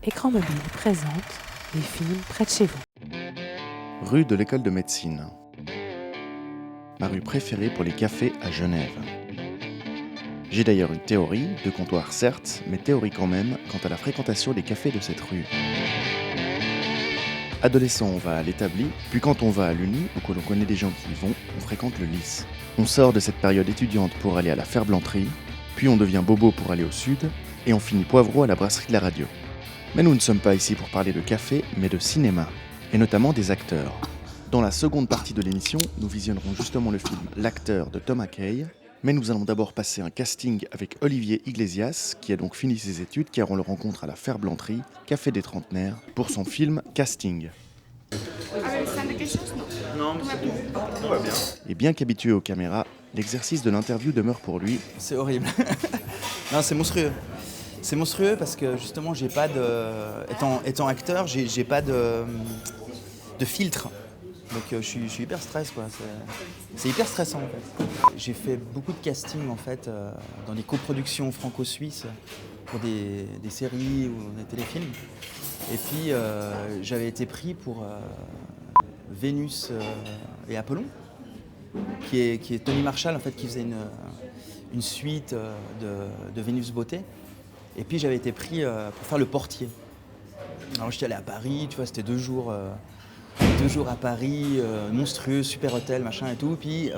Écran Mobile présente les films près de chez vous. Rue de l'École de médecine. Ma rue préférée pour les cafés à Genève. J'ai d'ailleurs une théorie, de comptoir certes, mais théorie quand même, quant à la fréquentation des cafés de cette rue. Adolescent, on va à l'établi, puis quand on va à l'Uni, ou que l'on connaît des gens qui y vont, on fréquente le Lys. On sort de cette période étudiante pour aller à la Ferblanterie, puis on devient bobo pour aller au sud, et on finit poivreau à la brasserie de la radio. Mais nous ne sommes pas ici pour parler de café, mais de cinéma, et notamment des acteurs. Dans la seconde partie de l'émission, nous visionnerons justement le film L'acteur de Thomas Kay, mais nous allons d'abord passer un casting avec Olivier Iglesias, qui a donc fini ses études car on le rencontre à la Ferblanterie, Café des Trentenaires, pour son film Casting. Non, tout va bien. Et bien qu'habitué aux caméras, l'exercice de l'interview demeure pour lui C'est horrible. Non, c'est monstrueux. C'est monstrueux parce que justement, j'ai pas de. Étant acteur, j'ai pas de filtre. Donc je suis hyper stress, quoi. C'est hyper stressant en fait. J'ai fait beaucoup de casting en fait dans des coproductions franco-suisses pour des séries ou des téléfilms. Et puis j'avais été pris pour Vénus et Apollon, qui est Tony Marshall en fait, qui faisait une suite de Vénus Beauté. Et puis j'avais été pris pour faire le portier. Alors j'étais allé à Paris, tu vois, c'était 2 jours à Paris, monstrueux, super hôtel, machin et tout. Puis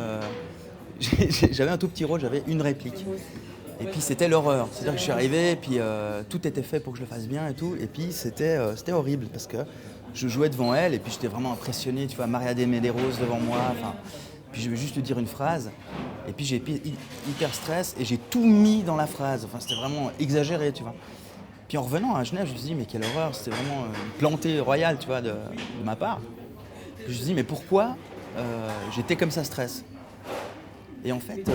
j'avais un tout petit rôle, j'avais une réplique. Et puis c'était l'horreur. C'est-à-dire que je suis arrivé, et puis tout était fait pour que je le fasse bien et tout. Et puis c'était horrible parce que je jouais devant elle et puis j'étais vraiment impressionné, tu vois, Maria de Medeiros devant moi. Enfin, puis je vais juste lui dire une phrase. Et puis j'ai hyper stress et j'ai tout mis dans la phrase. Enfin, c'était vraiment exagéré, tu vois. Puis en revenant à Genève, je me suis dit, mais quelle horreur, c'était vraiment une plantée royale, tu vois, de ma part. Puis je me suis dit, mais pourquoi j'étais comme ça stress? Et en fait,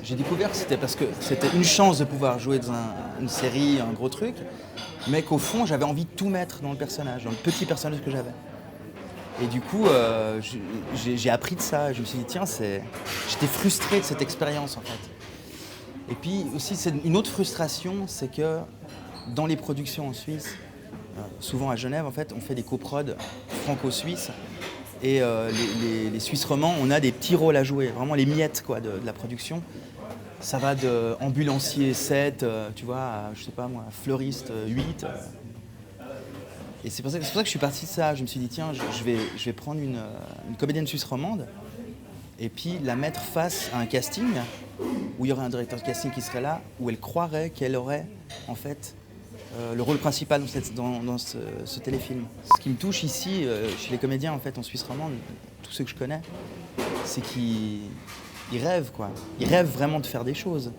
j'ai découvert que c'était parce que c'était une chance de pouvoir jouer dans une série, un gros truc, mais qu'au fond, j'avais envie de tout mettre dans le personnage, dans le petit personnage que j'avais. Et du coup, j'ai appris de ça. Je me suis dit, tiens, j'étais frustré de cette expérience, en fait. Et puis aussi, c'est une autre frustration, c'est que dans les productions en Suisse, souvent à Genève, en fait, on fait des coprods franco-suisses. Et les Suisses romands, on a des petits rôles à jouer, vraiment les miettes quoi, de la production. Ça va de ambulancier 7, tu vois, à, je sais pas moi, fleuriste 8. Et c'est pour ça que je suis parti de ça. Je me suis dit, tiens, je vais prendre une comédienne suisse romande et puis la mettre face à un casting où il y aurait un directeur de casting qui serait là, où elle croirait qu'elle aurait en fait le rôle principal dans ce téléfilm. Ce qui me touche ici, chez les comédiens en fait en Suisse romande, tous ceux que je connais, c'est qu'ils rêvent quoi. Ils rêvent vraiment de faire des choses.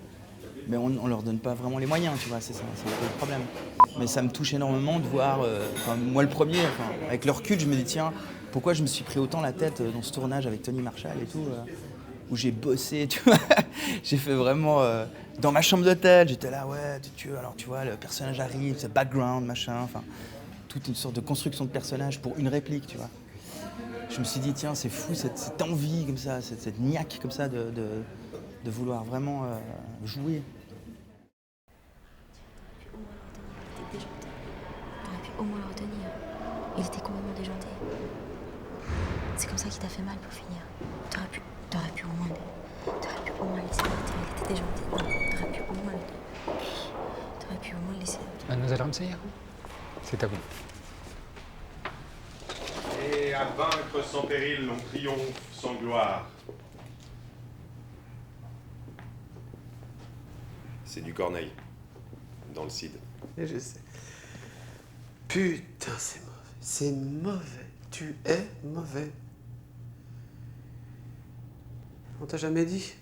Mais on ne leur donne pas vraiment les moyens, tu vois, c'est ça, c'est un peu le problème. Mais ça me touche énormément de voir, moi le premier, avec le recul, je me dis tiens, pourquoi je me suis pris autant la tête dans ce tournage avec Tony Marshall et tout, où j'ai bossé, tu vois, j'ai fait vraiment, dans ma chambre d'hôtel, j'étais là, ouais, alors tu vois, le personnage arrive, ce background, machin, enfin, toute une sorte de construction de personnage pour une réplique, tu vois. Je me suis dit tiens, c'est fou, cette envie comme ça, cette niaque comme ça de vouloir vraiment jouer. T'aurais pu au moins le retenir. Il était complètement déjanté. C'est comme ça qu'il t'a fait mal pour finir. T'aurais pu au moins le laisser partir. Il était déjanté. Non, t'aurais pu au moins le laisser. Mademoiselle Ramseyer, c'est à vous. Et à vaincre sans péril, on triomphe sans gloire. C'est du Corneille, dans le Cid. Et je sais. Putain, c'est mauvais. C'est mauvais. Tu es mauvais. On t'a jamais dit?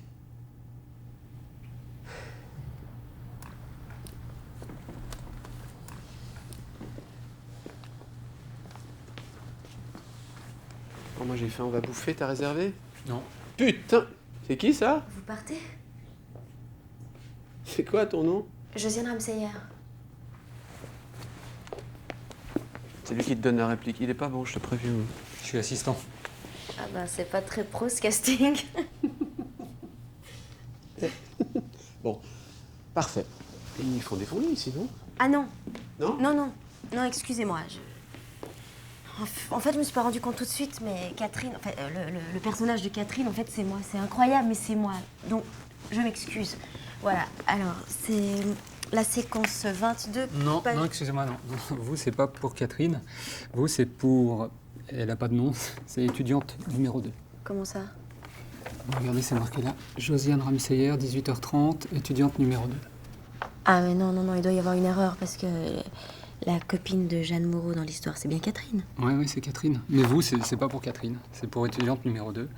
Bon, moi j'ai faim, on va bouffer, t'as réservé? Non. Putain! C'est qui ça? Vous partez? C'est quoi ton nom? Josiane Ramseyer. C'est lui qui te donne la réplique. Il est pas bon, je te préviens. Je suis assistant. Ah bah c'est pas très pro ce casting. Bon, parfait. Ils font des fondus ici, non? Ah non. Non? Non, non. Non, excusez-moi. En fait, je me suis pas rendu compte tout de suite, mais Catherine, en fait, le personnage de Catherine, en fait, c'est moi. C'est incroyable, mais c'est moi. Donc, je m'excuse. Voilà. Alors, c'est la séquence 22. Non, non, excusez-moi, non. Vous, c'est pas pour Catherine. Vous, c'est pour... Elle a pas de nom. C'est étudiante numéro 2. Comment ça? Regardez, c'est marqué là. Josiane Ramseyer, 18h30, étudiante numéro 2. Ah, mais non, il doit y avoir une erreur, parce que la copine de Jeanne Moreau dans l'histoire, c'est bien Catherine. Oui, c'est Catherine. Mais vous, c'est pas pour Catherine. C'est pour étudiante numéro 2.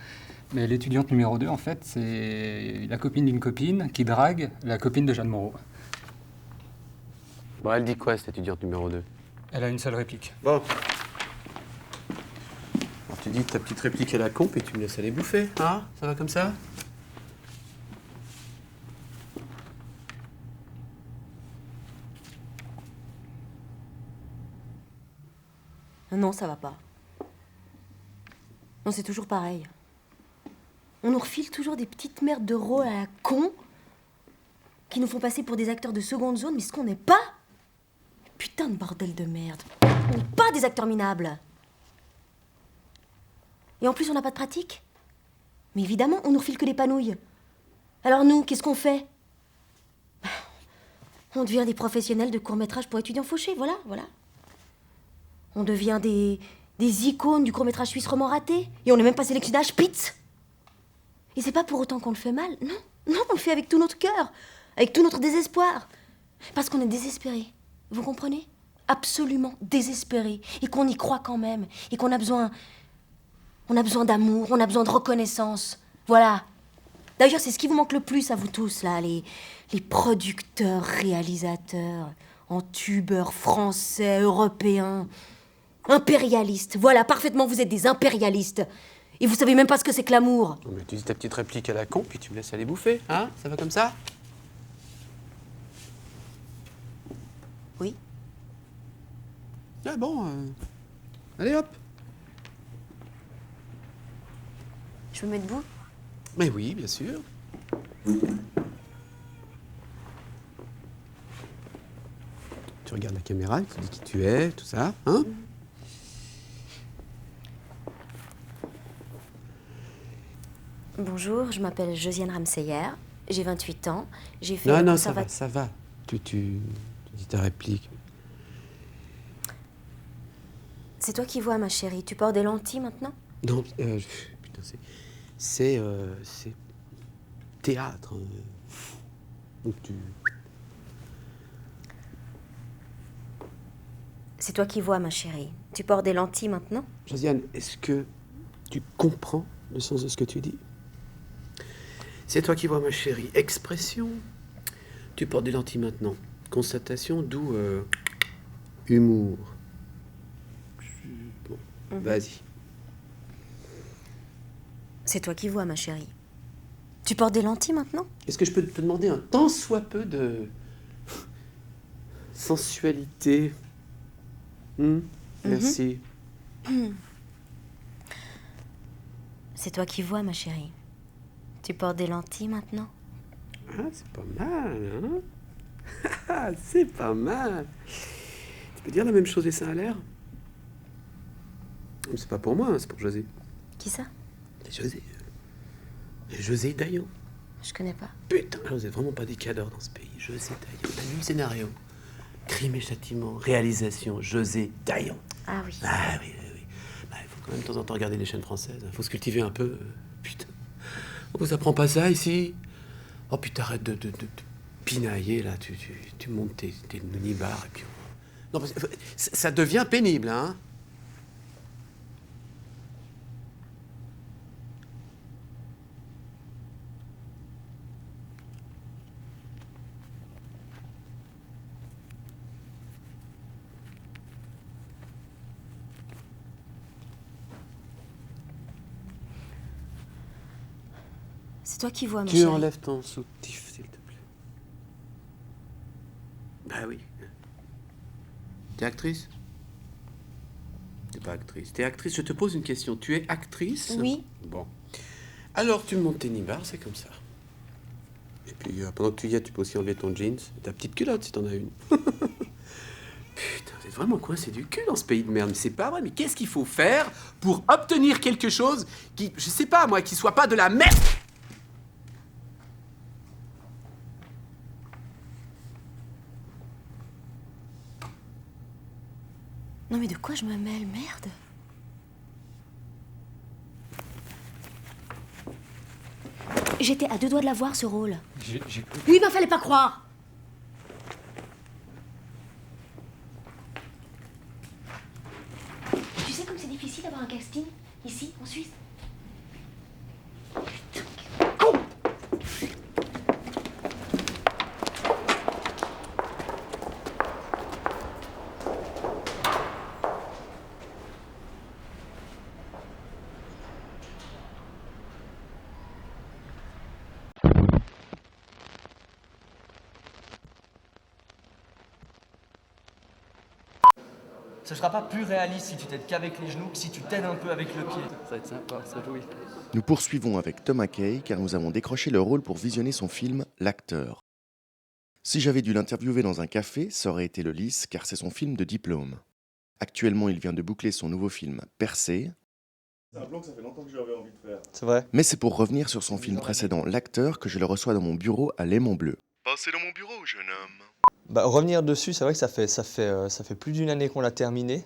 Mais l'étudiante numéro 2, en fait, c'est la copine d'une copine qui drague la copine de Jeanne Moreau. Bon, elle dit quoi, cette étudiante numéro 2? Elle a une seule réplique. Bon. Alors, tu dis ta petite réplique à la con, et tu me laisses aller bouffer, hein? Ça va comme ça? Non, ça va pas. Non, c'est toujours pareil. On nous refile toujours des petites merdes de rôles à la con qui nous font passer pour des acteurs de seconde zone, mais ce qu'on n'est pas. Putain de bordel de merde. On n'est pas des acteurs minables. Et en plus, on n'a pas de pratique. Mais évidemment, on nous refile que des panouilles. Alors nous, qu'est-ce qu'on fait? On devient des professionnels de court-métrage pour étudiants fauchés, voilà. On devient des icônes du court-métrage suisse roman raté. Et on n'est même pas sélectionné à Spitz. Et c'est pas pour autant qu'on le fait mal. Non, on le fait avec tout notre cœur. Avec tout notre désespoir. Parce qu'on est désespéré. Vous comprenez? Absolument désespéré. Et qu'on y croit quand même. Et qu'on a besoin... On a besoin d'amour, on a besoin de reconnaissance. Voilà. D'ailleurs, c'est ce qui vous manque le plus à vous tous, là. Les producteurs, réalisateurs, entubeurs français, européens... Impérialistes. Voilà, parfaitement, vous êtes des impérialistes. Et vous savez même pas ce que c'est que l'amour. Non, mais tu dis ta petite réplique à la con, puis tu me laisses aller bouffer, hein? Ça va comme ça? Oui. Ah bon, allez hop. Je me mets debout? Mais oui, bien sûr. Tu regardes la caméra, tu dis qui tu es, tout ça, hein? Bonjour, je m'appelle Josiane Ramseyer. J'ai 28 ans. J'ai fait... Non, ça va. Tu dis ta réplique. C'est toi qui vois, ma chérie. Tu portes des lentilles maintenant? Non, putain, c'est théâtre. Donc tu... C'est toi qui vois, ma chérie. Tu portes des lentilles maintenant? Josiane, est-ce que tu comprends le sens de ce que tu dis? C'est toi qui vois, ma chérie. Expression. Tu portes des lentilles maintenant. Constatation, d'où humour. Bon, vas-y. C'est toi qui vois, ma chérie. Tu portes des lentilles maintenant? Est-ce que je peux te demander un tant soit peu de sensualité? Merci. C'est toi qui vois, ma chérie. Tu portes des lentilles maintenant? Ah, c'est pas mal, hein? C'est pas mal. Tu peux dire la même chose et ça a l'air? C'est pas pour moi, hein, c'est pour José. Qui ça? José. José Daillon. Je connais pas. Putain, vous êtes vraiment pas des cadors dans ce pays. José Daillon. T'as vu le scénario? Crime et châtiment, réalisation, José Daillon. Ah oui. Ah oui. Bah, il faut quand même de temps en temps regarder les chaînes françaises. Il faut se cultiver un peu. Putain. On vous apprend pas ça ici? Oh putain, arrête de pinailler là. Tu montes tes nunibars et puis... Non, parce que ça devient pénible, hein? C'est toi qui vois, ma Tu chérie. enlèves ton soutif, s'il te plaît. Bah oui. T'es actrice? T'es pas actrice. T'es actrice, je te pose une question. Tu es actrice? Oui. Bon. Alors tu montes tes nibards, c'est comme ça. Et puis pendant que tu y es, tu peux aussi enlever ton jeans. Ta petite culotte si t'en as une. Putain. Vous êtes vraiment coincé du cul dans ce pays de merde, mais c'est pas vrai. Mais qu'est-ce qu'il faut faire pour obtenir quelque chose qui, je sais pas moi, qui soit pas de la merde? Non mais de quoi je me mêle, merde? J'étais à 2 doigts de l'avoir, ce rôle. Oui, ben fallait pas croire. Tu sais comme c'est difficile d'avoir un casting, ici, en Suisse? Ce sera pas plus réaliste si tu t'aides qu'avec les genoux que si tu t'aides un peu avec le pied. Ça va être sympa, ça oui. Nous poursuivons avec Thomas Kay car nous avons décroché le rôle pour visionner son film L'acteur. Si j'avais dû l'interviewer dans un café, ça aurait été le Lys car c'est son film de diplôme. Actuellement, il vient de boucler son nouveau film Percé. C'est un plan que ça fait longtemps que j'avais envie de faire. C'est vrai. Mais c'est pour revenir sur son film précédent L'acteur que je le reçois dans mon bureau à Léman Bleu. Passez dans mon bureau, jeune homme. Bah, revenir dessus, c'est vrai que ça fait plus d'une année qu'on l'a terminé.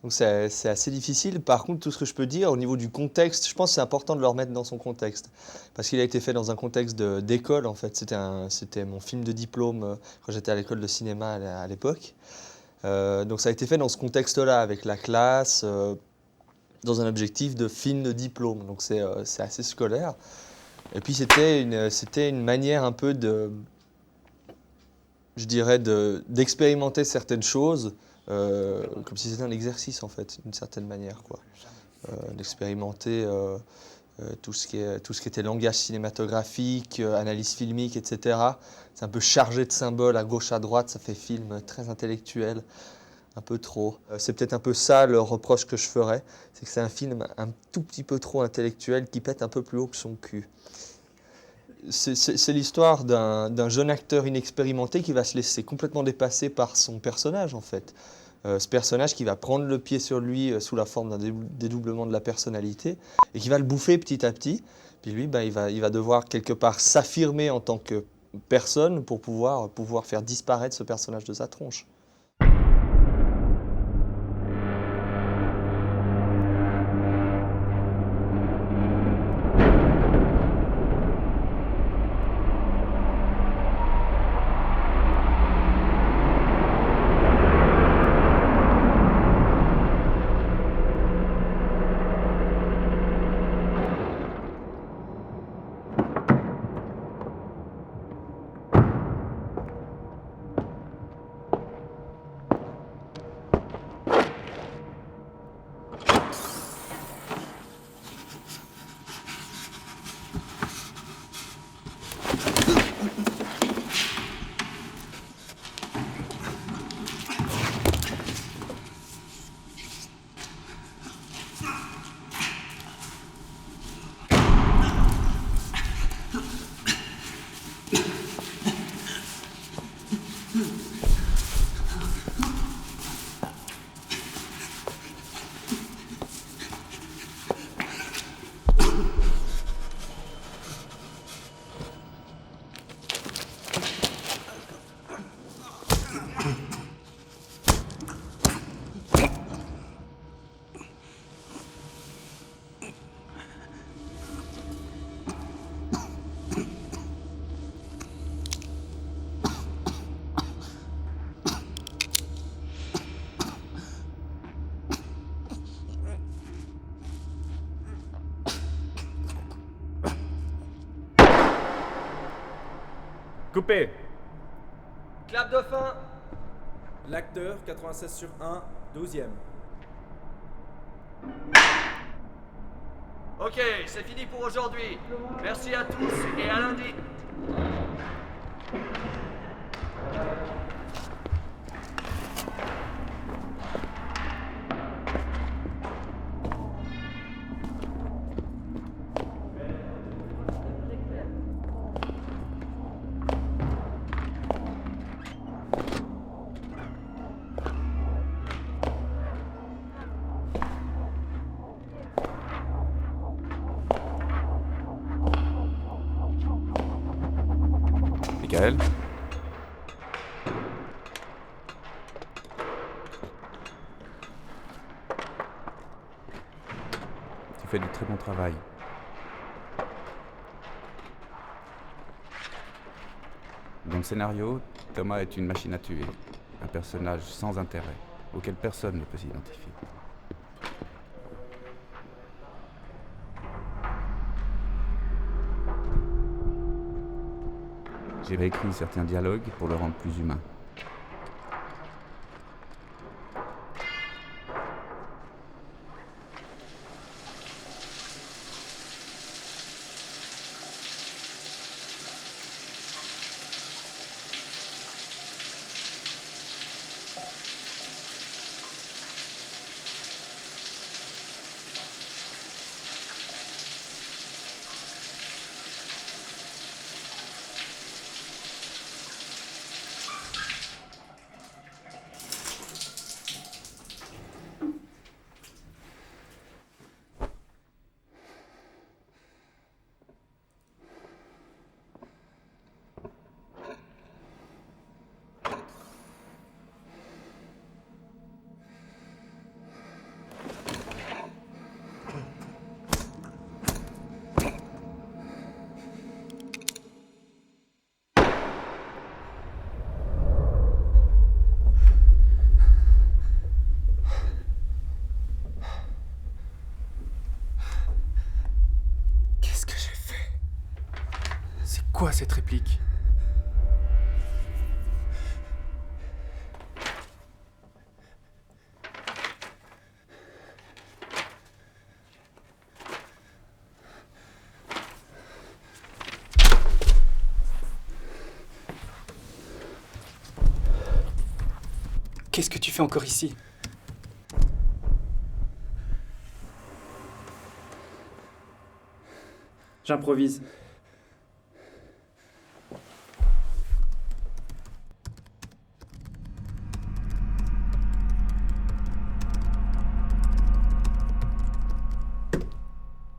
Donc c'est assez difficile. Par contre, tout ce que je peux dire au niveau du contexte, je pense que c'est important de le remettre dans son contexte. Parce qu'il a été fait dans un contexte d'école, en fait. C'était mon film de diplôme quand j'étais à l'école de cinéma à l'époque. Donc ça a été fait dans ce contexte-là, avec la classe, dans un objectif de film de diplôme. Donc c'est assez scolaire. Et puis c'était une manière un peu d'expérimenter certaines choses, comme si c'était un exercice en fait, d'une certaine manière, quoi. D'expérimenter tout ce qui était langage cinématographique, analyse filmique, etc. C'est un peu chargé de symboles à gauche, à droite, ça fait film très intellectuel, un peu trop. C'est peut-être un peu ça le reproche que je ferais, c'est que c'est un film un tout petit peu trop intellectuel qui pète un peu plus haut que son cul. C'est l'histoire d'un jeune acteur inexpérimenté qui va se laisser complètement dépasser par son personnage, en fait. Ce personnage qui va prendre le pied sur lui sous la forme d'un dédoublement de la personnalité et qui va le bouffer petit à petit. Puis lui, il va devoir quelque part s'affirmer en tant que personne pour pouvoir faire disparaître ce personnage de sa tronche. Coupé. Clap de fin. L'acteur, 96/1, 12e. Ok, c'est fini pour aujourd'hui. Merci à tous et à lundi. Michael. Tu fais du très bon travail. Dans le scénario, Thomas est une machine à tuer, un personnage sans intérêt, auquel personne ne peut s'identifier. J'ai réécrit certains dialogues pour le rendre plus humain. Quoi cette réplique? Qu'est-ce que tu fais encore ici? J'improvise.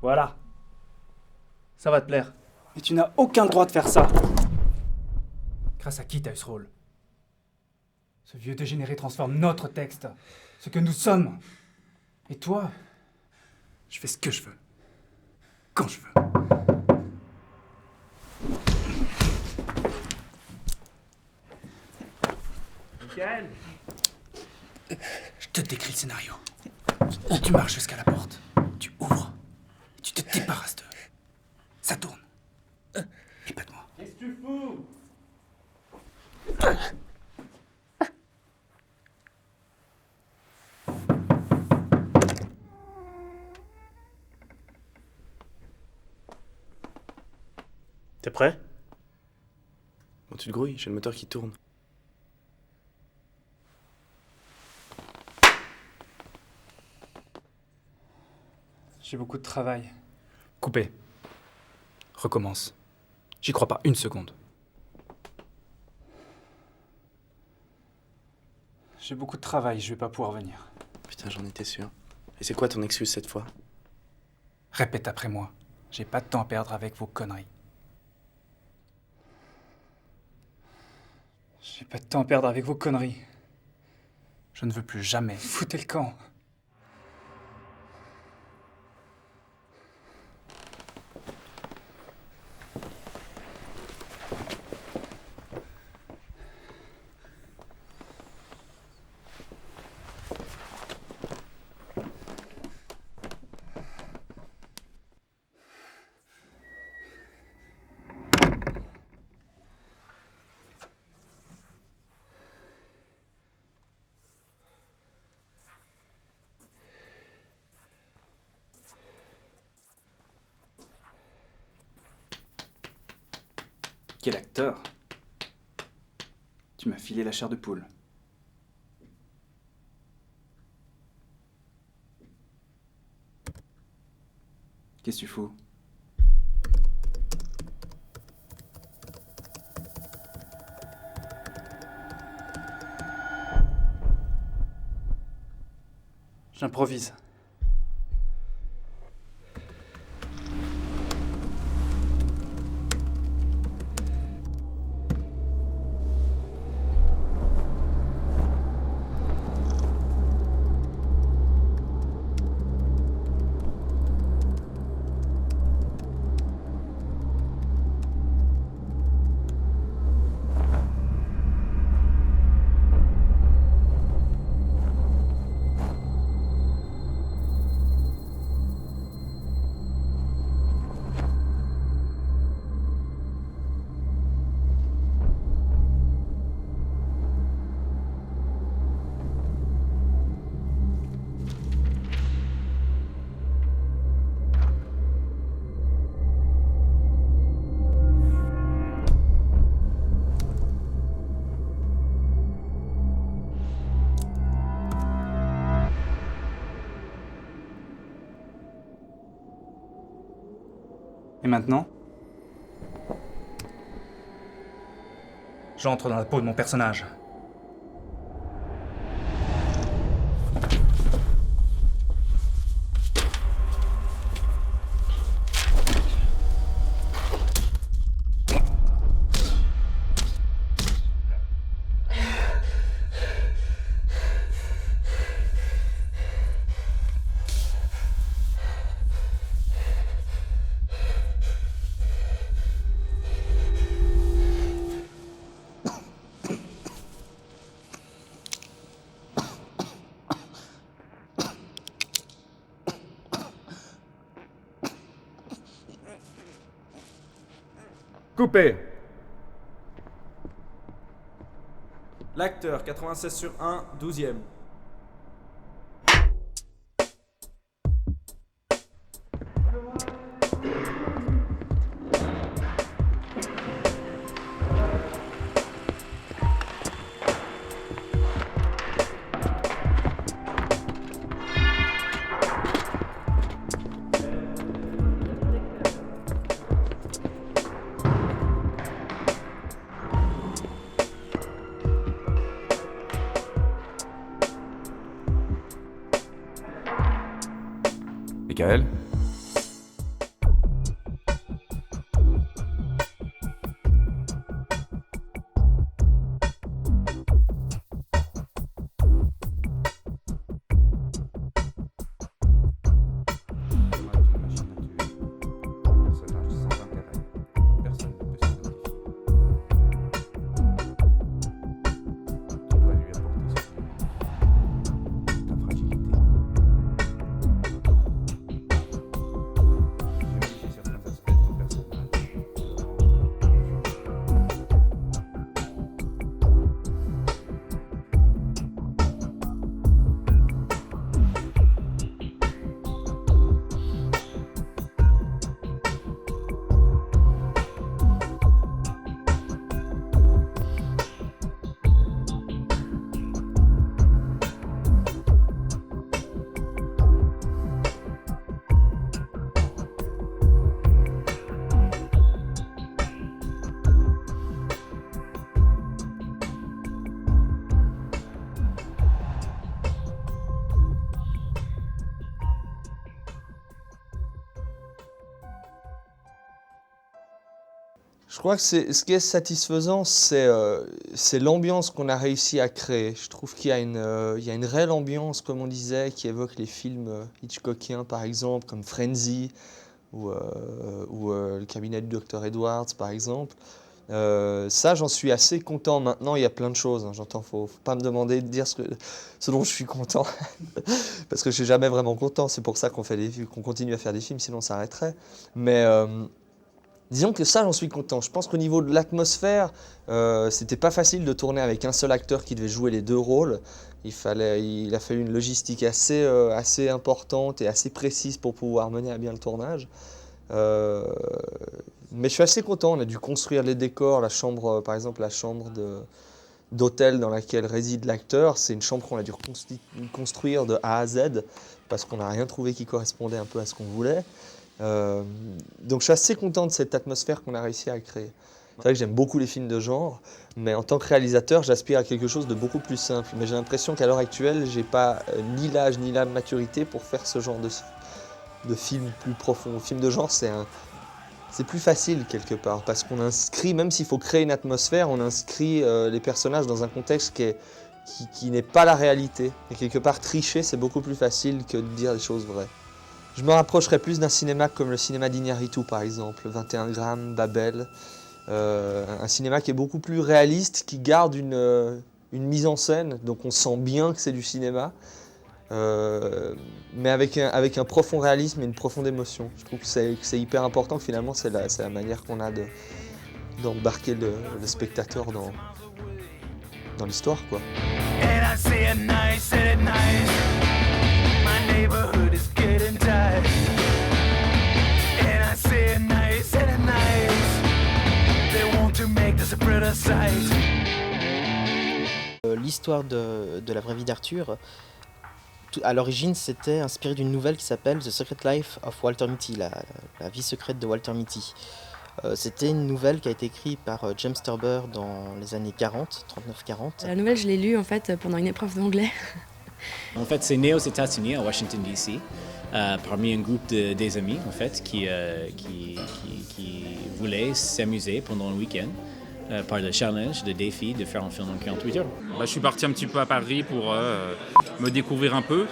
Voilà. Ça va te plaire. Mais tu n'as aucun droit de faire ça. Grâce à qui t'as eu ce rôle? Ce vieux dégénéré transforme notre texte, ce que nous sommes. Et toi, je fais ce que je veux. Quand je veux. Michael! Je te décris le scénario. Tu marches jusqu'à la porte. Tu ouvres. Tu te débarrasses d'eux. Ça tourne. Et pas de moi. Qu'est-ce que tu fous? T'es prêt? Bon, tu te grouilles, j'ai le moteur qui tourne. J'ai beaucoup de travail. Coupé. Recommence. J'y crois pas une seconde. J'ai beaucoup de travail, je vais pas pouvoir venir. Putain, j'en étais sûr. Et c'est quoi ton excuse cette fois? Répète après moi. J'ai pas de temps à perdre avec vos conneries. J'ai pas de temps à perdre avec vos conneries. Je ne veux plus jamais. Foutez le camp. Quel acteur! Tu m'as filé la chair de poule. Qu'est-ce que tu fous? J'improvise. Et maintenant, j'entre dans la peau de mon personnage. Coupé. L'acteur, 96/1, 12e. Michael? Je crois que ce qui est satisfaisant, c'est l'ambiance qu'on a réussi à créer. Je trouve qu'il y a une réelle ambiance, comme on disait, qui évoque les films Hitchcockiens, par exemple, comme Frenzy ou Le cabinet du Dr Edwards, par exemple. Ça, j'en suis assez content. Maintenant, il y a plein de choses. J'entends, faut pas me demander de dire ce dont je suis content, parce que je suis jamais vraiment content. C'est pour ça qu'on continue à faire des films, sinon on s'arrêterait. Mais disons que ça, j'en suis content. Je pense qu'au niveau de l'atmosphère, c'était pas facile de tourner avec un seul acteur qui devait jouer les deux rôles. Il a fallu une logistique assez importante et assez précise pour pouvoir mener à bien le tournage. Mais je suis assez content. On a dû construire les décors, la chambre, par exemple, la chambre d'hôtel dans laquelle réside l'acteur. C'est une chambre qu'on a dû construire de A à Z parce qu'on n'a rien trouvé qui correspondait un peu à ce qu'on voulait. Donc je suis assez content de cette atmosphère qu'on a réussi à créer. C'est vrai que j'aime beaucoup les films de genre, mais en tant que réalisateur, j'aspire à quelque chose de beaucoup plus simple. Mais j'ai l'impression qu'à l'heure actuelle, j'ai pas ni l'âge ni la maturité pour faire ce genre de film plus profond. Le film de genre, c'est plus facile quelque part, parce qu'on inscrit, même s'il faut créer une atmosphère, on inscrit les personnages dans un contexte qui n'est pas la réalité. Et quelque part, tricher, c'est beaucoup plus facile que de dire des choses vraies. Je me rapprocherais plus d'un cinéma comme le cinéma d'Iñárritu, par exemple, 21 grammes, Babel. Un cinéma qui est beaucoup plus réaliste, qui garde une mise en scène, donc on sent bien que c'est du cinéma, mais avec un profond réalisme et une profonde émotion. Je trouve que c'est hyper important, que finalement c'est la manière qu'on a d'embarquer le spectateur dans l'histoire, quoi. L'histoire de la vraie vie d'Arthur À l'origine, c'était inspiré d'une nouvelle qui s'appelle The Secret Life of Walter Mitty, la vie secrète de Walter Mitty. C'était une nouvelle qui a été écrite par James Thurber dans les années 40, 39-40. La nouvelle, je l'ai lue en fait pendant une épreuve d'anglais. En fait, c'est né aux États-Unis, à Washington DC, parmi un groupe des amis en fait qui voulaient s'amuser pendant le week-end. Par le challenge, le défi de faire un film en 48 heures. Je suis parti un petit peu à Paris pour me découvrir un peu.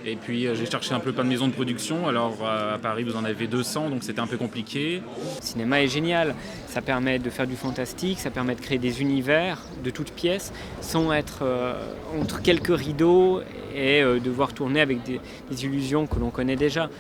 Et puis j'ai cherché un peu plein de maisons de production. Alors à Paris, vous en avez 200, donc c'était un peu compliqué. Le cinéma est génial. Ça permet de faire du fantastique, ça permet de créer des univers de toutes pièces sans être entre quelques rideaux et devoir tourner avec des illusions que l'on connaît déjà.